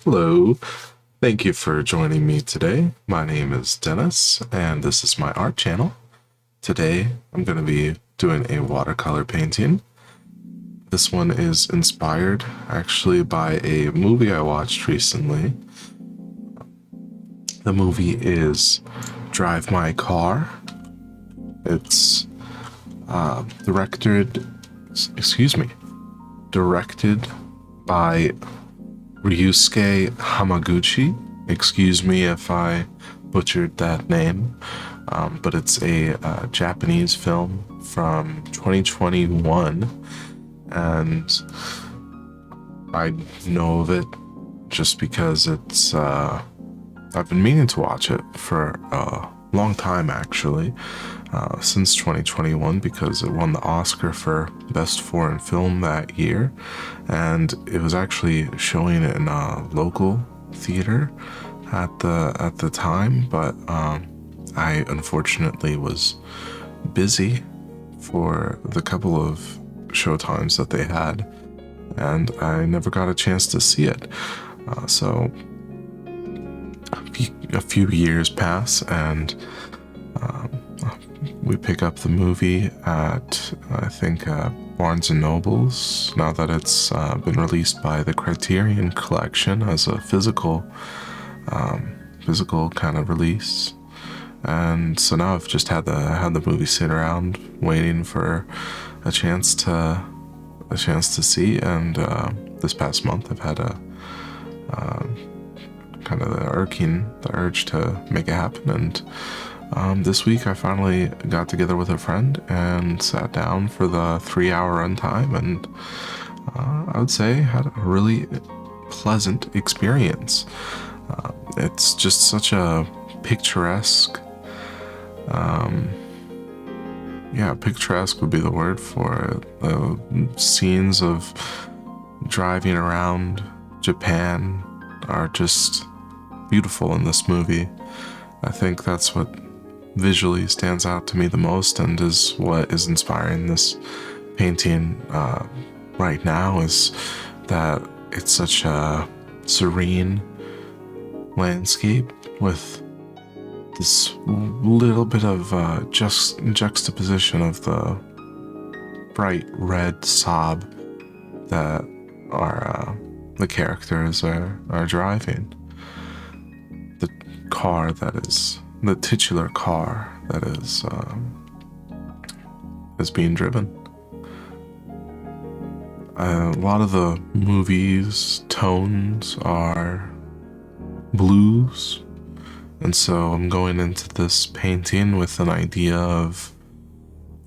Hello, thank you for joining me today. My name is Dennis, and this is my art channel. Today, I'm going to be doing a watercolor painting. This one is inspired actually by a movie I watched recently. The movie is Drive My Car. It's directed by Ryusuke Hamaguchi. Excuse me if I butchered that name, but it's a Japanese film from 2021, and I know of it just because it's I've been meaning to watch it for a long time actually, since 2021, because it won the Oscar for Best Foreign Film that year, and it was actually showing in a local theater at the time, but I unfortunately was busy for the couple of showtimes that they had, and I never got a chance to see it. So a few years pass, and we pick up the movie at, I think, Barnes & Noble's, now that it's been released by the Criterion Collection as a physical kind of release. And so now I've just had the movie sit around waiting for a chance to see, and this past month I've had a kind of the urge to make it happen, and this week I finally got together with a friend and sat down for the 3-hour runtime, and I would say had a really pleasant experience. It's just such a picturesque, picturesque would be the word for it. The scenes of driving around Japan are just beautiful in this movie. I think that's what visually stands out to me the most, and is what is inspiring this painting right now, is that it's such a serene landscape with this little bit of juxtaposition of the bright red Saab that the characters are driving. The car that is the titular car that is being driven. A lot of the movie's tones are blues, and so I'm going into this painting with an idea of,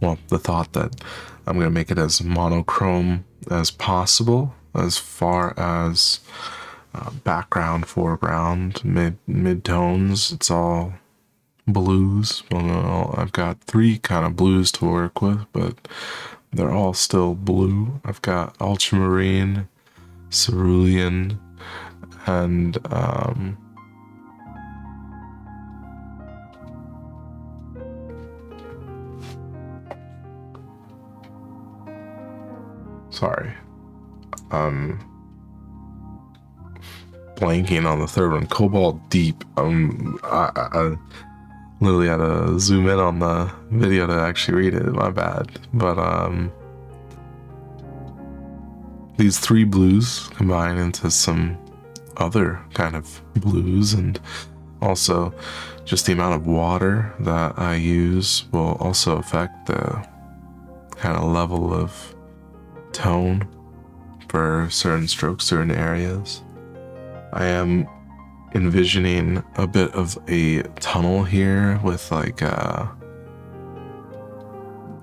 well, the thought that I'm going to make it as monochrome as possible, as far as background, foreground, mid-tones. It's all blues. Well, no, I've got 3 kind of blues to work with, but they're all still blue. I've got ultramarine, cerulean, and sorry, blanking on the third one. Cobalt Deep. I literally had to zoom in on the video to actually read it. My bad. But these 3 blues combine into some other kind of blues, and also just the amount of water that I use will also affect the kind of level of tone for certain strokes, certain areas. I am envisioning a bit of a tunnel here with like a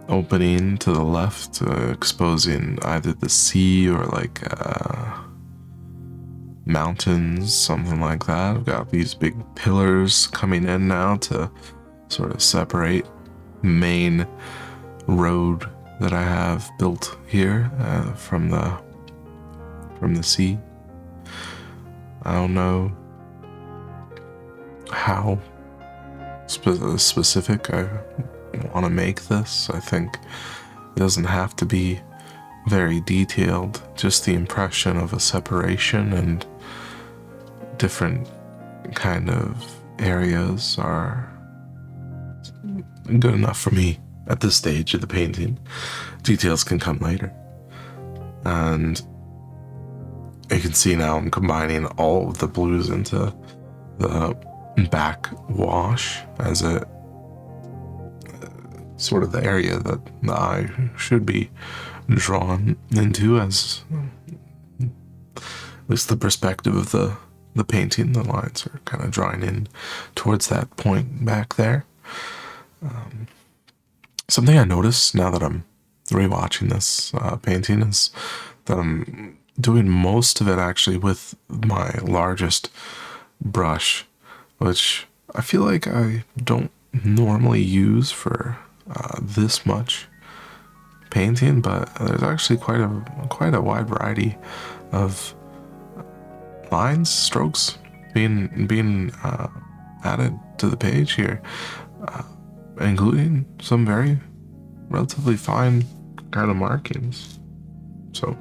opening to the left, exposing either the sea or like mountains, something like that. I've got these big pillars coming in now to sort of separate the main road that I have built here from the sea. I don't know how specific I want to make this. I think it doesn't have to be very detailed, just the impression of a separation and different kind of areas are good enough for me at this stage of the painting. Details can come later. And you can see now I'm combining all of the blues into the back wash as a sort of the area that the eye should be drawn into, as at least the perspective of the painting. The lines are kind of drawing in towards that point back there. Something I noticed now that I'm rewatching this painting is that I'm doing most of it actually with my largest brush, which I feel like I don't normally use for this much painting, but there's actually quite a wide variety of lines, strokes being added to the page here, including some very relatively fine kind of markings. So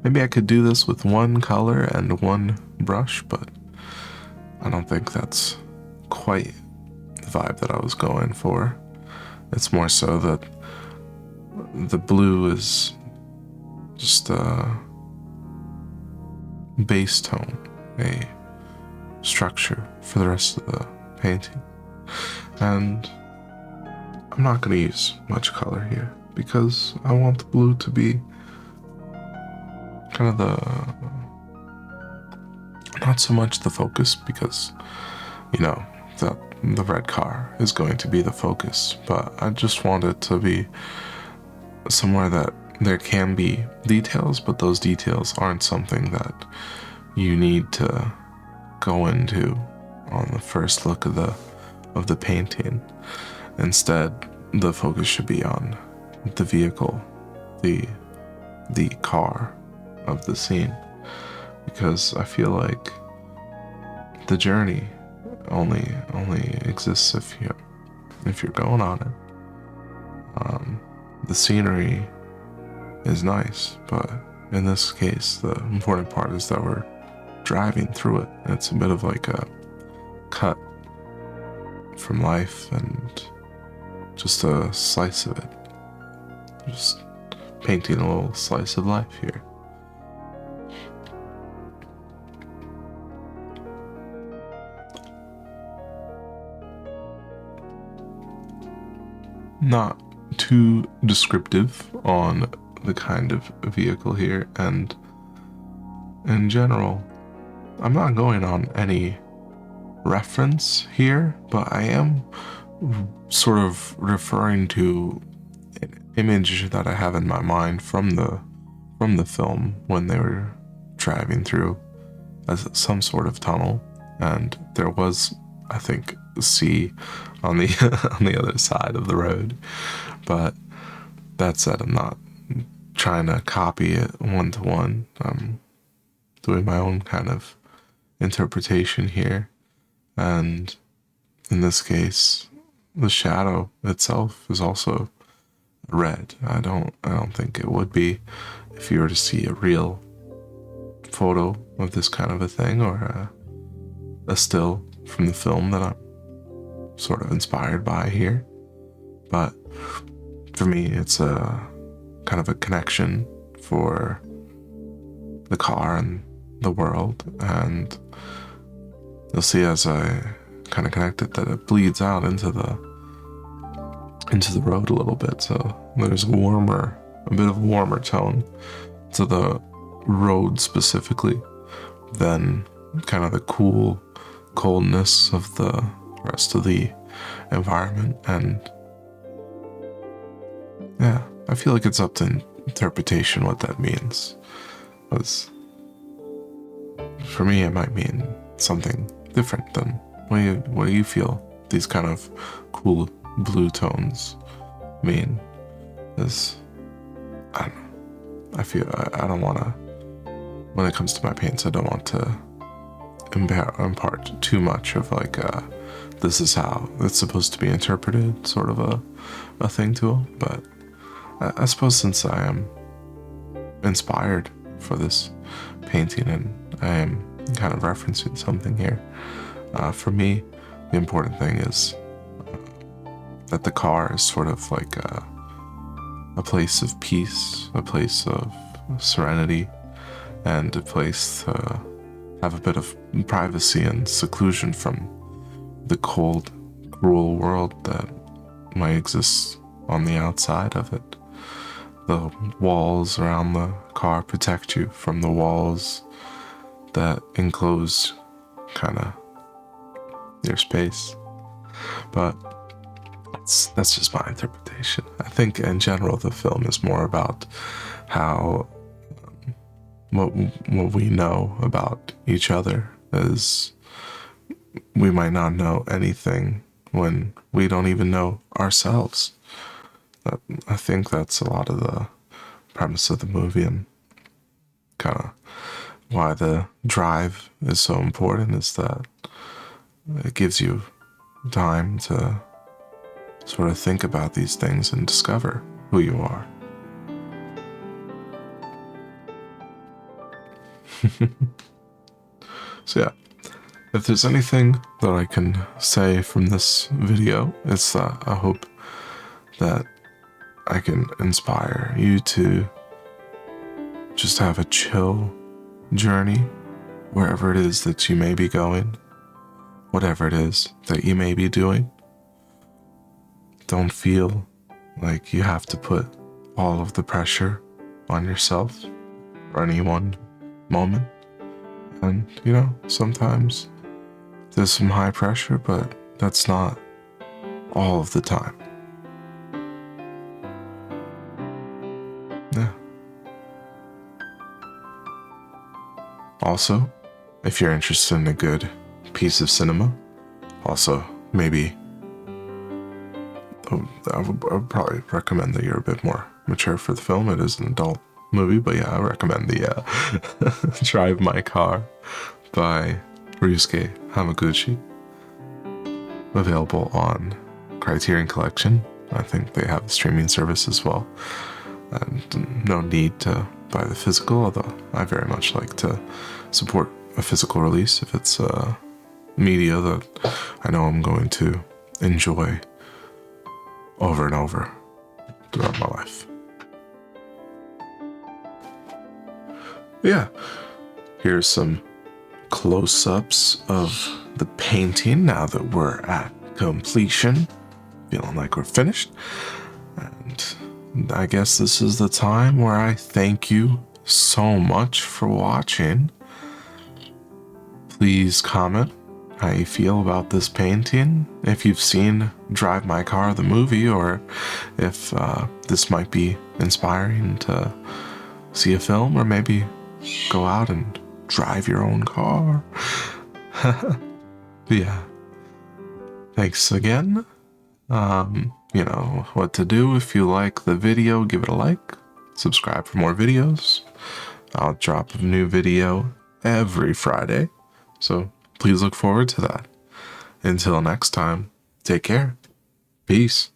maybe I could do this with one color and one brush, but I don't think that's quite the vibe that I was going for. It's more so that the blue is just a base tone, a structure for the rest of the painting. And I'm not going to use much color here because I want the blue to be kind of not so much the focus, because, you know, the red car is going to be the focus, but I just want it to be somewhere that there can be details, but those details aren't something that you need to go into on the first look of the painting. Instead, the focus should be on the vehicle, the car of the scene, because I feel like the journey only exists if you're going on it. The scenery is nice, but in this case, the important part is that we're driving through it. It's a bit of like a cut from life and just a slice of it. Just painting a little slice of life here. Not too descriptive on the kind of vehicle here, and in general, I'm not going on any reference here, but I am sort of referring to an image that I have in my mind from the film when they were driving through some sort of tunnel, and there was, I think, a sea on the on the other side of the road. But that said, I'm not trying to copy it one to one. I'm doing my own kind of interpretation here, and in this case, the shadow itself is also red. I don't think it would be if you were to see a real photo of this kind of a thing, or a still from the film that I'm sort of inspired by here. But for me, it's a kind of a connection for the car and the world, and you'll see as I kind of connect it that it bleeds out into the road a little bit. So there's a bit of a warmer tone to the road specifically than kind of the coldness of the rest of the environment. And yeah, I feel like it's up to interpretation what that means. Because for me, it might mean something different than what do you feel these kind of cool blue tones mean. Is I don't want to, when it comes to my paints, I don't want to impart too much of like this is how it's supposed to be interpreted, sort of a thing to them. But I suppose since I am inspired for this painting and I am kind of referencing something here. For me, the important thing is that the car is sort of like a place of peace, a place of serenity, and a place to have a bit of privacy and seclusion from the cold, cruel world that might exist on the outside of it. The walls around the car protect you from the walls that enclose kind of your space. But that's just my interpretation. I think in general the film is more about how what we know about each other is we might not know anything when we don't even know ourselves. I think that's a lot of the premise of the movie, and kind of why the drive is so important, is that it gives you time to sort of think about these things and discover who you are. So yeah, if there's anything that I can say from this video, it's that I hope that I can inspire you to just have a chill journey wherever it is that you may be going, whatever it is that you may be doing. Don't feel like you have to put all of the pressure on yourself for any one moment. And, sometimes there's some high pressure, but that's not all of the time. Yeah. Also, if you're interested in a good piece of cinema, also maybe I would probably recommend that you're a bit more mature for the film. It is an adult movie, but yeah, I recommend the Drive My Car by Ryusuke Hamaguchi, available on Criterion Collection. I think they have a streaming service as well, and no need to buy the physical, although I very much like to support a physical release if it's media that I know I'm going to enjoy over and over throughout my life. Yeah, here's some close-ups of the painting now that we're at completion. Feeling like we're finished. And I guess this is the time where I thank you so much for watching. Please comment how you feel about this painting, if you've seen Drive My Car the movie, or if this might be inspiring to see a film, or maybe go out and drive your own car. Yeah, thanks again. You know what to do. If you like the video, give it a like, subscribe for more videos. I'll drop a new video every Friday, so please look forward to that. Until next time, take care. Peace.